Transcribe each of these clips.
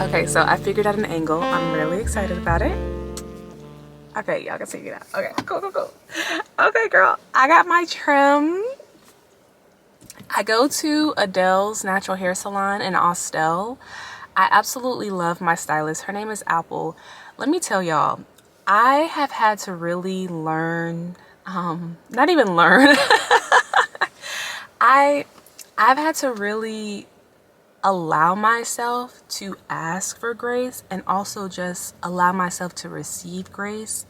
Okay, so I figured out an angle. I'm really excited about it. Okay, y'all can see it now. Okay, cool. Okay, girl, I got my trim. I go to Adele's natural hair salon in Austell. I absolutely love my stylist. Her name is Apple. Let me tell y'all, I have had to really learn, not even learn. I've had to really allow myself to ask for grace and also just allow myself to receive grace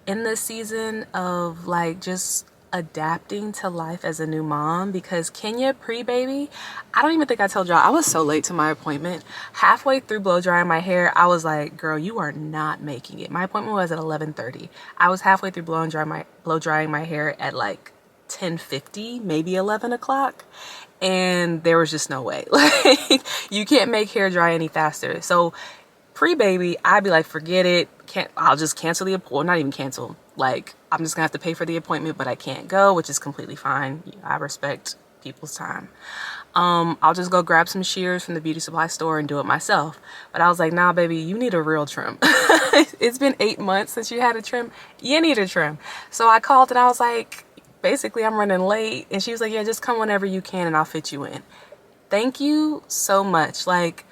in this season of like just adapting to life as a new mom. Because Kenya pre-baby, I don't even think I told y'all, I was so late to my appointment. Halfway through blow drying my hair, I was like, girl, you are not making it. My appointment was at 11:30. I was halfway through blow drying my hair at like 10:50, maybe 11 o'clock, and there was just no way. Like, you can't make hair dry any faster. So pre-baby, I'd be like, forget it, I'll just cancel the appointment. Not even cancel, like, I'm just gonna have to pay for the appointment, but I can't go, which is completely fine. I respect people's time. I'll just go grab some shears from the beauty supply store and do it myself. But I was like, nah, baby, you need a real trim. It's been 8 months since you had a trim. You need a trim. So I called and I was like, basically, I'm running late. And she was like, yeah, just come whenever you can and I'll fit you in. Thank you so much. Like,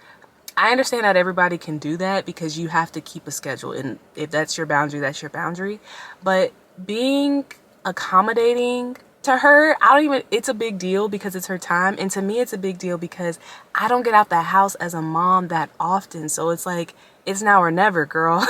I understand that everybody can do that because you have to keep a schedule. And if that's your boundary, that's your boundary. But being accommodating to her, it's a big deal because it's her time. And to me, it's a big deal because I don't get out the house as a mom that often. So it's like, it's now or never, girl.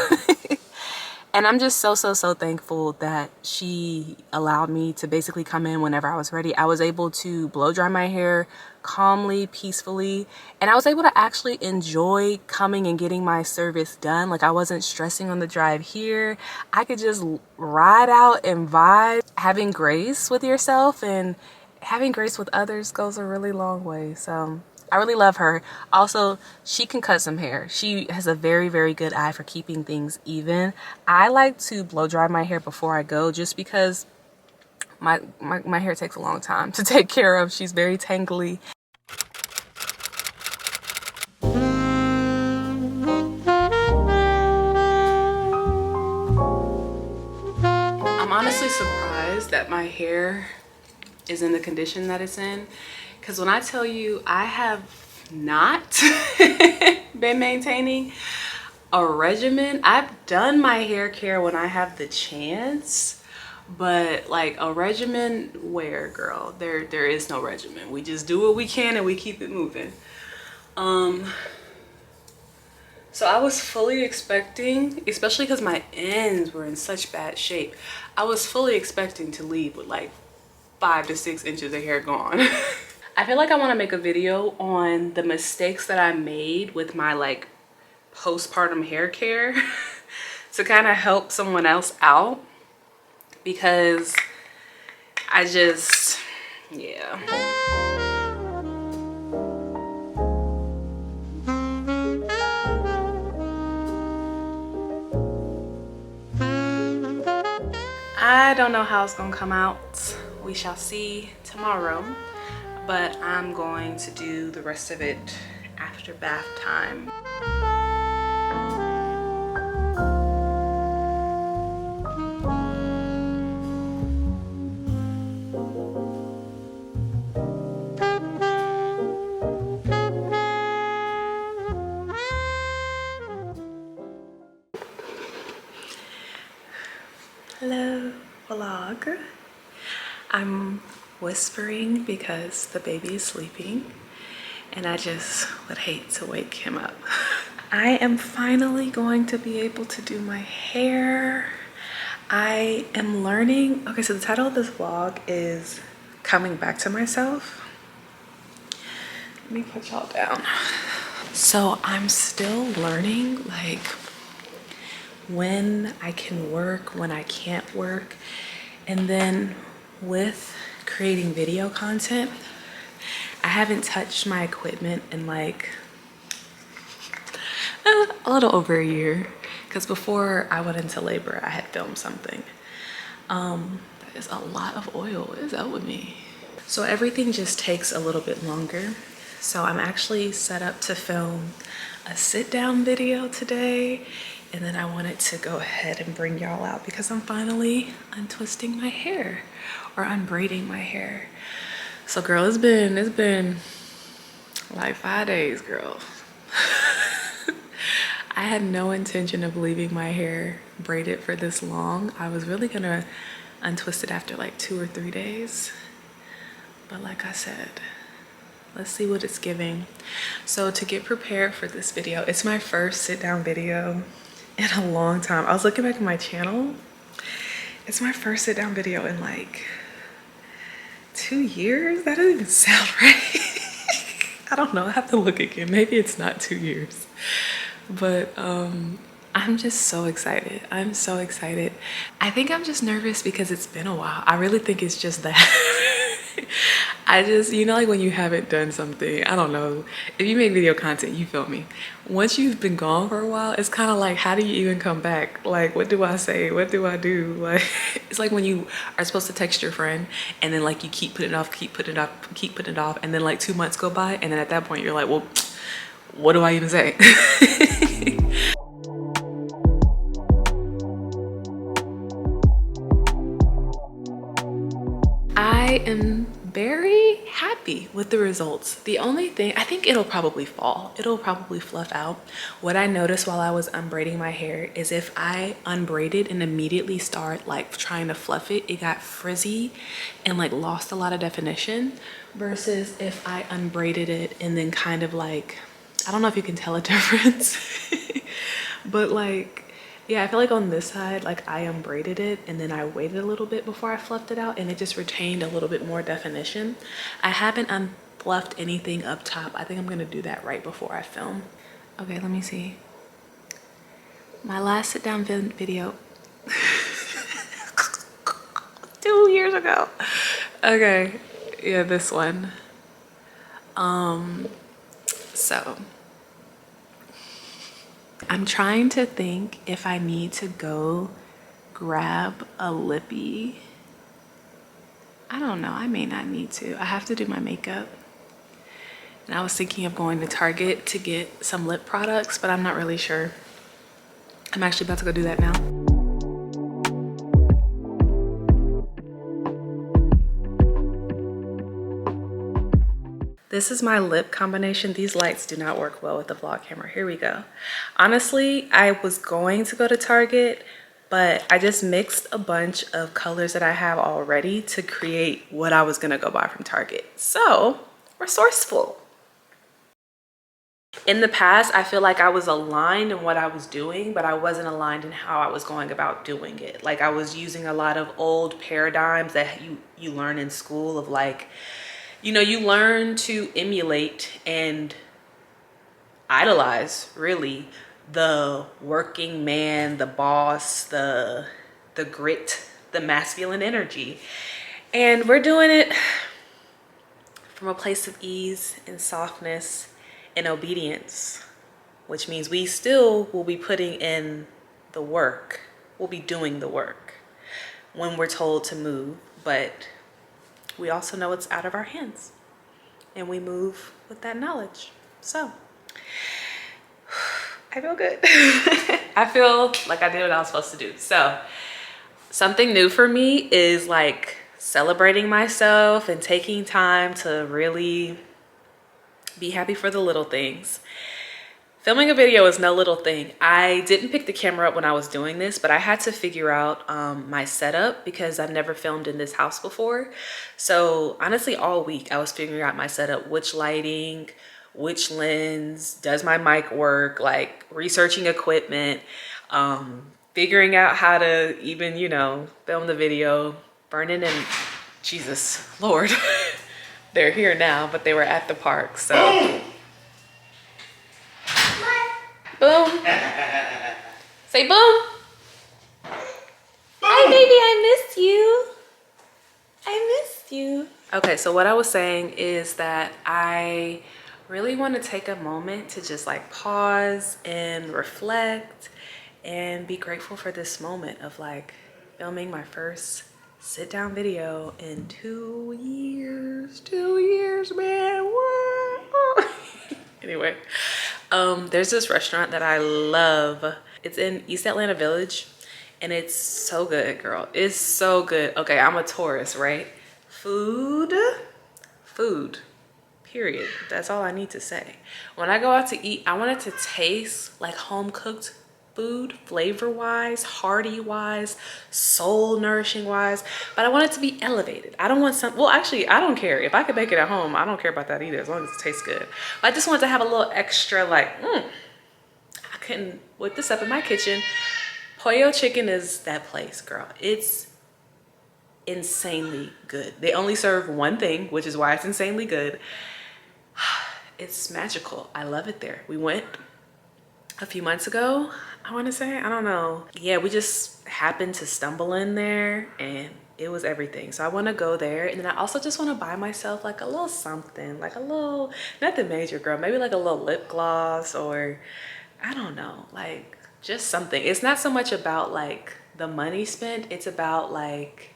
And I'm just so thankful that she allowed me to basically come in whenever I was ready. I was able to blow dry my hair calmly, peacefully, and I was able to actually enjoy coming and getting my service done. Like, I wasn't stressing on the drive here. I could just ride out and vibe. Having grace with yourself and having grace with others goes a really long way. So I really love her. Also, she can cut some hair. She has a very good eye for keeping things even. I like to blow dry my hair before I go just because my hair takes a long time to take care of. She's very tangly. I'm honestly surprised that my hair is in the condition that it's in. Because when I tell you, I have not been maintaining a regimen. I've done my hair care when I have the chance, but like a regimen where, girl, there is no regimen. We just do what we can and we keep it moving. So I was fully expecting, especially because my ends were in such bad shape, I was fully expecting to leave with like 5 to 6 inches of hair gone. I feel like I want to make a video on the mistakes that I made with my like postpartum hair care to kind of help someone else out, because I just, yeah. I don't know how it's gonna come out. We shall see tomorrow. But I'm going to do the rest of it after bath time. Hello, vlog. I'm whispering because the baby is sleeping and I just would hate to wake him up. I am finally going to be able to do my hair. I am learning. Okay, so the title of this vlog is Coming Back to Myself. Let me put y'all down. So I'm still learning like when I can work, when I can't work, and then with creating video content, I haven't touched my equipment in like a little over a year, because before I went into labor I had filmed something. That is a lot of oil. What is up with me? So everything just takes a little bit longer. So I'm actually set up to film a sit down video today, and then I wanted to go ahead and bring y'all out because I'm finally untwisting my hair or unbraiding my hair. So girl, it's been like 5 days, girl. I had no intention of leaving my hair braided for this long. I was really gonna untwist it after like 2 or 3 days. But like I said, let's see what it's giving. So to get prepared for this video, it's my first sit down video in a long time. I was looking back at my channel. It's my first sit down video in like 2 years. That doesn't even sound right. I don't know, I have to look again. Maybe it's not 2 years. But I'm just so excited. I'm so excited. I think I'm just nervous because it's been a while. I really think it's just that. I just, you know, like when you haven't done something, I don't know, if you make video content, you feel me. Once you've been gone for a while, it's kind of like, how do you even come back? Like, what do I say? What do I do? Like, it's like when you are supposed to text your friend and then like you keep putting it off, keep putting it off, keep putting it off. And then like 2 months go by. And then at that point you're like, well, what do I even say? I am very happy with the results. The only thing, I think it'll probably fall. It'll probably fluff out. What I noticed while I was unbraiding my hair is if I unbraided and immediately start like trying to fluff it, it got frizzy and like lost a lot of definition, versus if I unbraided it and then kind of like, I don't know if you can tell a difference, but like, yeah, I feel like on this side, like I unbraided it and then I waited a little bit before I fluffed it out and it just retained a little bit more definition. I haven't unfluffed anything up top. I think I'm gonna do that right before I film. Okay, let me see. My last sit down video, 2 years ago. Okay, yeah, this one. So I'm trying to think if I need to go grab a lippy. I don't know, I may not need to. I have to do my makeup. And I was thinking of going to Target to get some lip products, but I'm not really sure. I'm actually about to go do that now. This is my lip combination. These lights do not work well with the vlog camera. Here we go. Honestly, I was going to go to Target, but I just mixed a bunch of colors that I have already to create what I was gonna go buy from Target. So, resourceful. In the past, I feel like I was aligned in what I was doing, but I wasn't aligned in how I was going about doing it. Like I was using a lot of old paradigms that you learn in school of like, you know, you learn to emulate and idolize really the working man, the boss, the grit, the masculine energy. And we're doing it from a place of ease and softness and obedience, which means we still will be putting in the work. We'll be doing the work when we're told to move, but we also know it's out of our hands and we move with that knowledge. So I feel good. I feel like I did what I was supposed to do. So something new for me is like celebrating myself and taking time to really be happy for the little things. Filming a video is no little thing. I didn't pick the camera up when I was doing this, but I had to figure out my setup because I've never filmed in this house before. So honestly, all week I was figuring out my setup, which lighting, which lens, does my mic work, like researching equipment, figuring out how to even, you know, film the video, burning in, Jesus, Lord. They're here now, but they were at the park, so. Boom. Say boom. Hi, baby, I missed you. I missed you. Okay, so what I was saying is that I really want to take a moment to just like pause and reflect and be grateful for this moment of like filming my first sit down video in 2 years. 2 years, man. What? Anyway, there's this restaurant that I love. It's in East Atlanta Village, and it's so good, girl. It's so good. Okay, I'm a tourist, right? Food, food, period. That's all I need to say. When I go out to eat, I want it to taste like home cooked food, flavor wise, hearty wise, soul nourishing wise, but I want it to be elevated. I don't want some, well, actually, I don't care. If I could make it at home, I don't care about that either, as long as it tastes good. But I just want to have a little extra, like, I couldn't whip this up in my kitchen. Pollo Chicken is that place, girl. It's insanely good. They only serve one thing, which is why it's insanely good. It's magical. I love it there. We went a few months ago, I want to say. I don't know. Yeah, we just happened to stumble in there and it was everything. So I want to go there. And then I also just want to buy myself like a little something, like a little, nothing major, girl, maybe like a little lip gloss, or I don't know, like just something. It's not so much about like the money spent. It's about like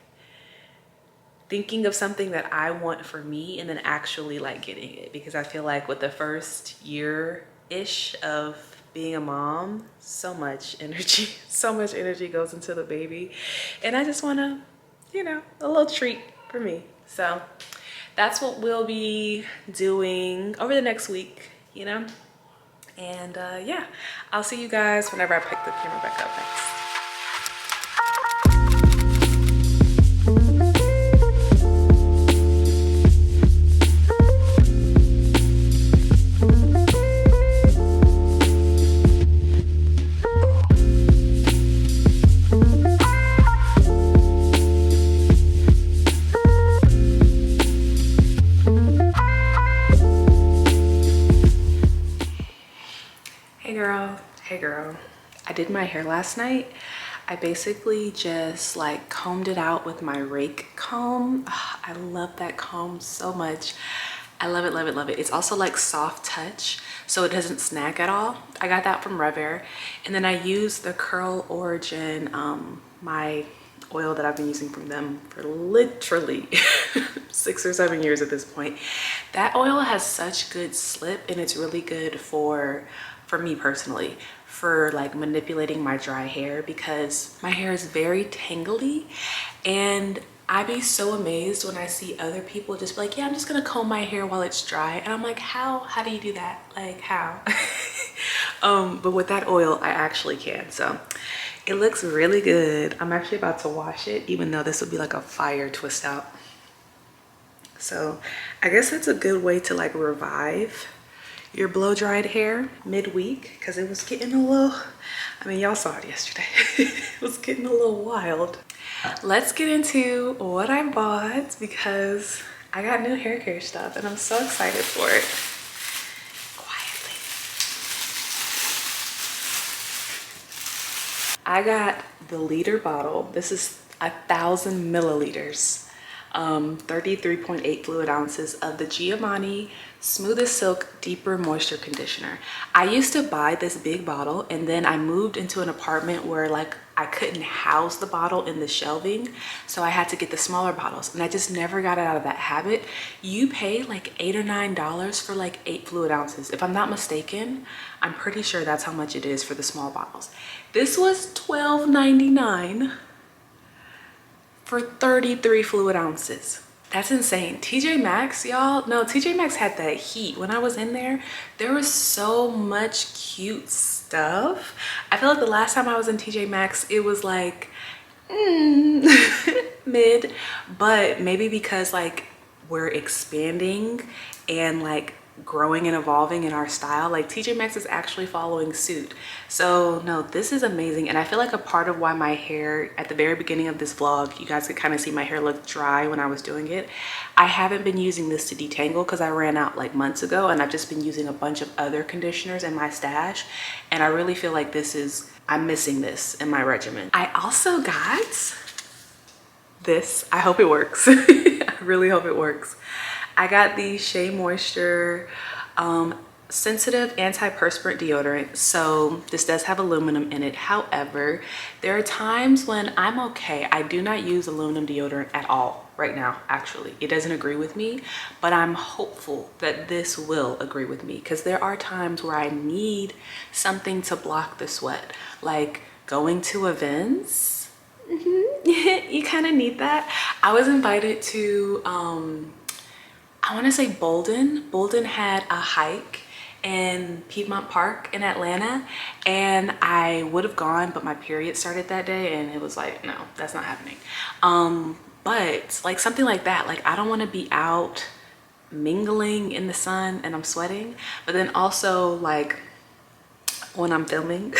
thinking of something that I want for me and then actually like getting it. Because I feel like with the first year-ish of being a mom, so much energy, so much energy goes into the baby. And I just wanna, you know, a little treat for me. So that's what we'll be doing over the next week, you know? And yeah, I'll see you guys whenever I pick the camera back up next. Hey girl, I did my hair last night. I basically just like combed it out with my rake comb. Ugh, I love that comb so much. I love it, love it, love it. It's also like soft touch, so it doesn't snag at all. I got that from Rev. And then I used the Curl Origin, my oil that I've been using from them for literally 6 or 7 years at this point. That oil has such good slip, and it's really good for me personally, for like manipulating my dry hair, because my hair is very tangly, and I'd be so amazed when I see other people just be like, yeah, I'm just gonna comb my hair while it's dry. And I'm like, how do you do that? Like, how? But with that oil, I actually can. So it looks really good. I'm actually about to wash it, even though this would be like a fire twist out. So I guess that's a good way to like revive your blow dried hair midweek, because it was getting a little, I mean, y'all saw it yesterday. It was getting a little wild. Let's get into what I bought, because I got new hair care stuff and I'm so excited for it. Quietly. I got the liter bottle. This is 1,000 milliliters. 33.8 fluid ounces of the Giovanni Smoothest Silk Deeper Moisture Conditioner. I used to buy this big bottle, and then I moved into an apartment where like I couldn't house the bottle in the shelving, so I had to get the smaller bottles, and I just never got out of that habit. You pay like $8 or $9 for like 8 fluid ounces. If I'm not mistaken, I'm pretty sure that's how much it is for the small bottles. This was $12.99 for 33 fluid ounces. That's insane. TJ Maxx, y'all. No, TJ Maxx had that heat. When I was in there, there was so much cute stuff. I feel like the last time I was in TJ Maxx, it was like mid, but maybe because like we're expanding and like growing and evolving in our style, like TJ Maxx is actually following suit. So no, this is amazing. And I feel like a part of why my hair, at the very beginning of this vlog, you guys could kind of see my hair look dry when I was doing it. I haven't been using this to detangle because I ran out like months ago, and I've just been using a bunch of other conditioners in my stash, and I really feel like I'm missing this in my regimen. I also got this. I hope it works. I really hope it works. I got the Shea Moisture sensitive antiperspirant deodorant. So this does have aluminum in it. However, there are times when I'm okay. I do not use aluminum deodorant at all. right now. Actually, it doesn't agree with me, but I'm hopeful that this will agree with me, because there are times where I need something to block the sweat, like going to events. You kind of need that. I was invited to I want to say Bolden had a hike in Piedmont Park in Atlanta, and I would have gone, but my period started that day and it was like, no, that's not happening. But like something like that, like I don't want to be out mingling in the sun and I'm sweating, but then also like when I'm filming,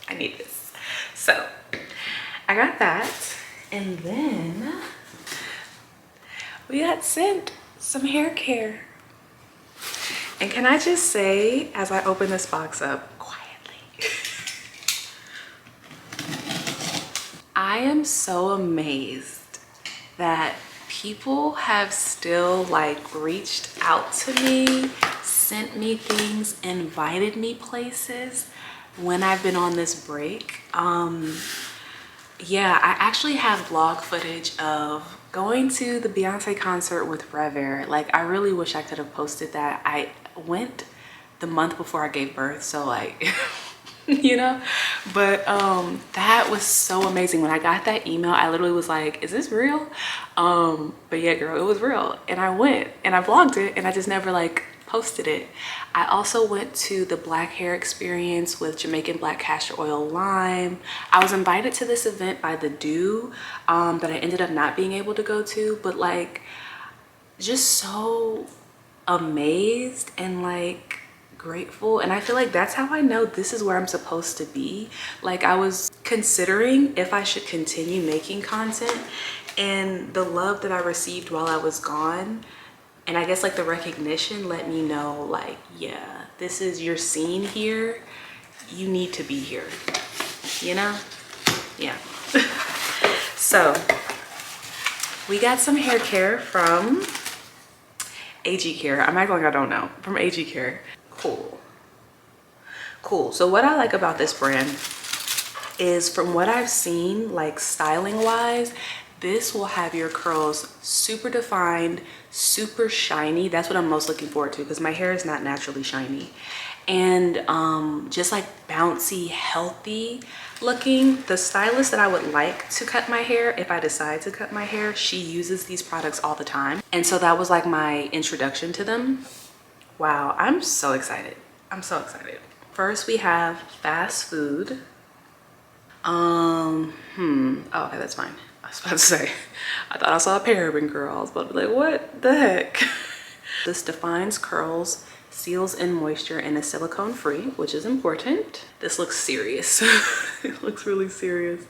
I need this. So I got that, and then we got sent some hair care. And can I just say, as I open this box up quietly, I am so amazed that people have still like reached out to me, sent me things, invited me places when I've been on this break. Yeah, I actually have vlog footage of going to the Beyonce concert with Rev. Like, I really wish I could have posted that. I went the month before I gave birth, so like, you know, but that was so amazing. When I got that email, I literally was like, is this real? But yeah, girl, it was real. And I went and I vlogged it, and I just never like posted it. I also went to the black hair experience with Jamaican black castor oil lime. I was invited to this event by The Do that I ended up not being able to go to, but like just so amazed and like grateful. And I feel like that's how I know this is where I'm supposed to be. Like, I was considering if I should continue making content, and the love that I received while I was gone, and I guess like the recognition, let me know like, yeah, this is your scene here. You need to be here, you know? Yeah. So we got some hair care from AG Care. I'm acting like I don't know. From AG Care. Cool. So what I like about this brand is, from what I've seen, like styling wise, this will have your curls super defined, super shiny. That's what I'm most looking forward to, because my hair is not naturally shiny. And just like bouncy, healthy looking. The stylist that I would like to cut my hair, if I decide to cut my hair, she uses these products all the time. And so that was like my introduction to them. Wow, I'm so excited. I'm so excited. First we have fast food. Oh, okay, that's fine. I was about to say, I thought I saw a paraben, girl. I was about to be like, what the heck? This defines curls, seals in moisture, and is silicone free, which is important. This looks serious. It looks really serious.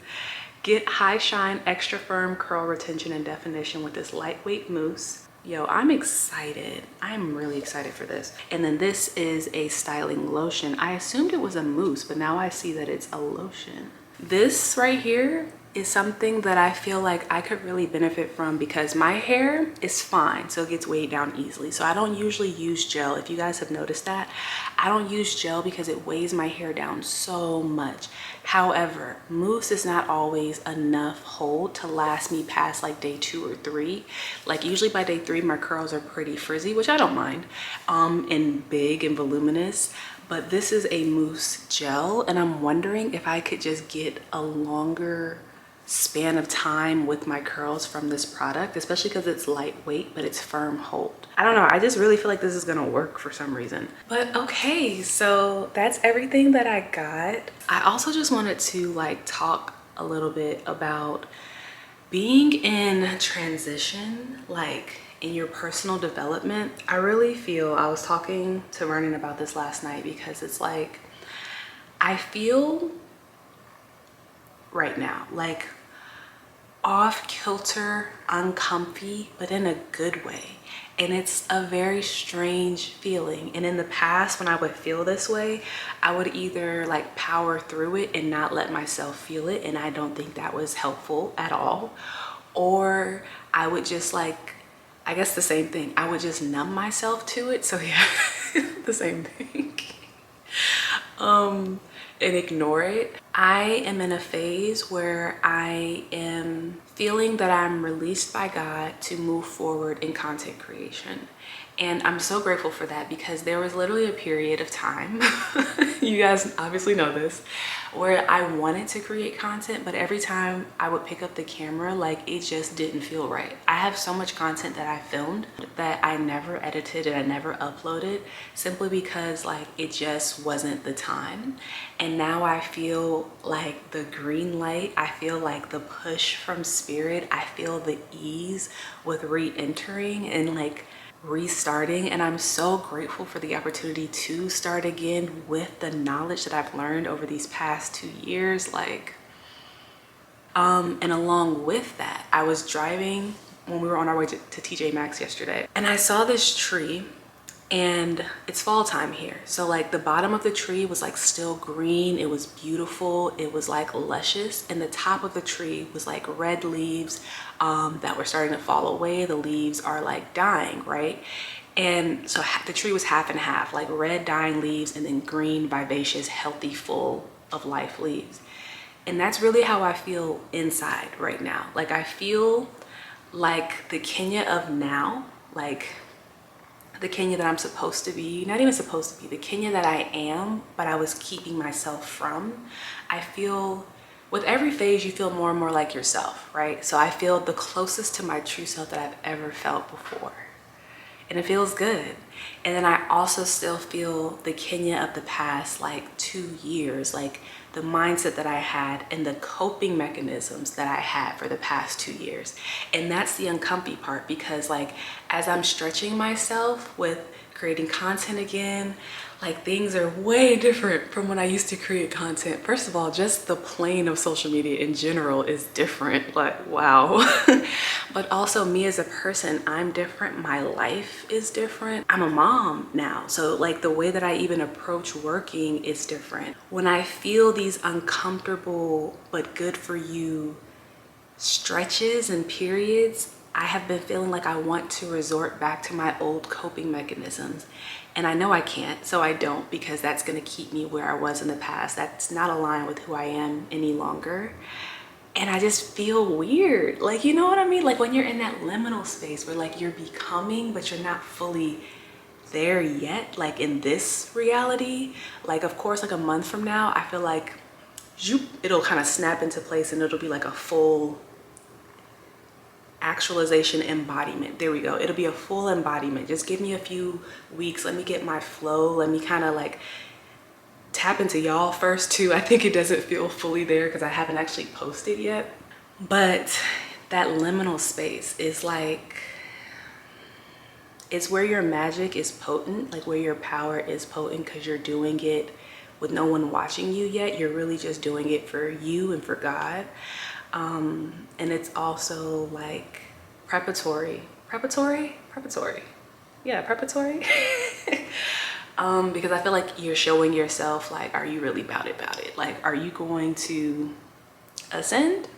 Get high shine, extra firm curl retention and definition with this lightweight mousse. Yo, I'm excited. I'm really excited for this. And then this is a styling lotion. I assumed it was a mousse, but now I see that it's a lotion. This right here is something that I feel like I could really benefit from, because my hair is fine, so it gets weighed down easily. So I don't usually use gel. If you guys have noticed that, I don't use gel because it weighs my hair down so much. However, mousse is not always enough hold to last me past like day 2 or 3. Like usually by day 3, my curls are pretty frizzy, which I don't mind, and big and voluminous. But this is a mousse gel, and I'm wondering if I could just get a longer span of time with my curls from this product, especially because it's lightweight but it's firm hold. I don't know, I just really feel like this is gonna work for some reason. But okay, so that's everything that I got. I also just wanted to like talk a little bit about being in transition, like in your personal development. I really feel, I was talking to Vernon about this last night, because it's like, I feel right now like off kilter, uncomfy, but in a good way. And it's a very strange feeling. And in the past, when I would feel this way, I would either like power through it and not let myself feel it, and I don't think that was helpful at all. Or I would just like, I guess the same thing, I would just numb myself to it. So yeah, the same thing. and ignore it. I am in a phase where I am feeling that I'm released by God to move forward in content creation. And I'm so grateful for that, because there was literally a period of time, you guys obviously know this, where I wanted to create content, but every time I would pick up the camera, like, it just didn't feel right. I have so much content that I filmed that I never edited and I never uploaded, simply because like it just wasn't the time. And now I feel like the green light, I feel like the push from spirit, I feel the ease with re-entering and like restarting. And I'm so grateful for the opportunity to start again with the knowledge that I've learned over these past 2 years. Like, and along with that, I was driving when we were on our way to TJ Maxx yesterday, and I saw this tree, and it's fall time here. So like the bottom of the tree was like still green. It was beautiful. It was like luscious. And the top of the tree was like red leaves that were starting to fall away. The leaves are like dying, right? And so the tree was half and half, like red dying leaves and then green, vivacious, healthy, full of life leaves. And that's really how I feel inside right now. Like I feel like the Kenya of now, like the Kenya that I'm supposed to be, not even supposed to be, the Kenya that I am, but I was keeping myself from. I feel with every phase, you feel more and more like yourself, right? So I feel the closest to my true self that I've ever felt before. And it feels good. And then I also still feel the Kenya of the past like 2 years, like the mindset that I had and the coping mechanisms that I had for the past 2 years. And that's the uncomfy part, because like as I'm stretching myself with creating content again, like things are way different from when I used to create content. First of all, just the plane of social media in general is different, like wow. But also me as a person, I'm different. My life is different. I'm a mom now. So like the way that I even approach working is different. When I feel these uncomfortable but good for you stretches and periods, I have been feeling like I want to resort back to my old coping mechanisms. And I know I can't, so I don't, because that's gonna keep me where I was in the past. That's not aligned with who I am any longer. And I just feel weird. Like, you know what I mean? Like when you're in that liminal space where like you're becoming, but you're not fully there yet, like in this reality. Like of course, like a month from now, I feel like it'll kind of snap into place and it'll be like a full actualization embodiment. There we go. It'll be a full embodiment. Just give me a few weeks. Let me get my flow. Let me kind of like tap into y'all first too. I think it doesn't feel fully there because I haven't actually posted yet. But that liminal space is like, it's where your magic is potent, like where your power is potent, because you're doing it with no one watching you yet. You're really just doing it for you and for God. And it's also like preparatory. Yeah, preparatory. Because I feel like you're showing yourself, like, are you really about it? Like, are you going to ascend?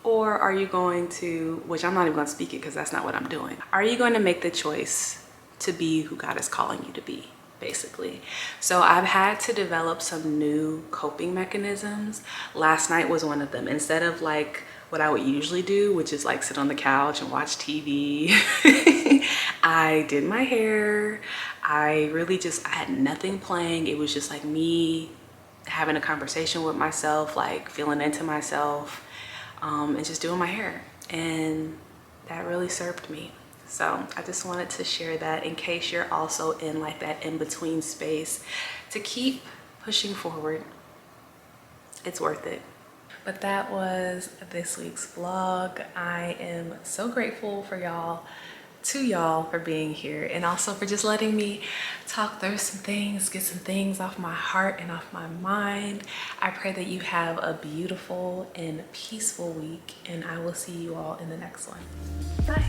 Or are you going to, which I'm not even gonna speak it because that's not what I'm doing. Are you going to make the choice to be who God is calling you to be? Basically. So I've had to develop some new coping mechanisms. Last night was one of them. Instead of like what I would usually do, which is like sit on the couch and watch TV, I did my hair. I had nothing playing. It was just like me having a conversation with myself, like feeling into myself, and just doing my hair. And that really served me. So I just wanted to share that in case you're also in like that in-between space, to keep pushing forward. It's worth it. But that was this week's vlog. I am so grateful for y'all, for being here, and also for just letting me talk through some things, get some things off my heart and off my mind. I pray that you have a beautiful and peaceful week, and I will see you all in the next one. Bye.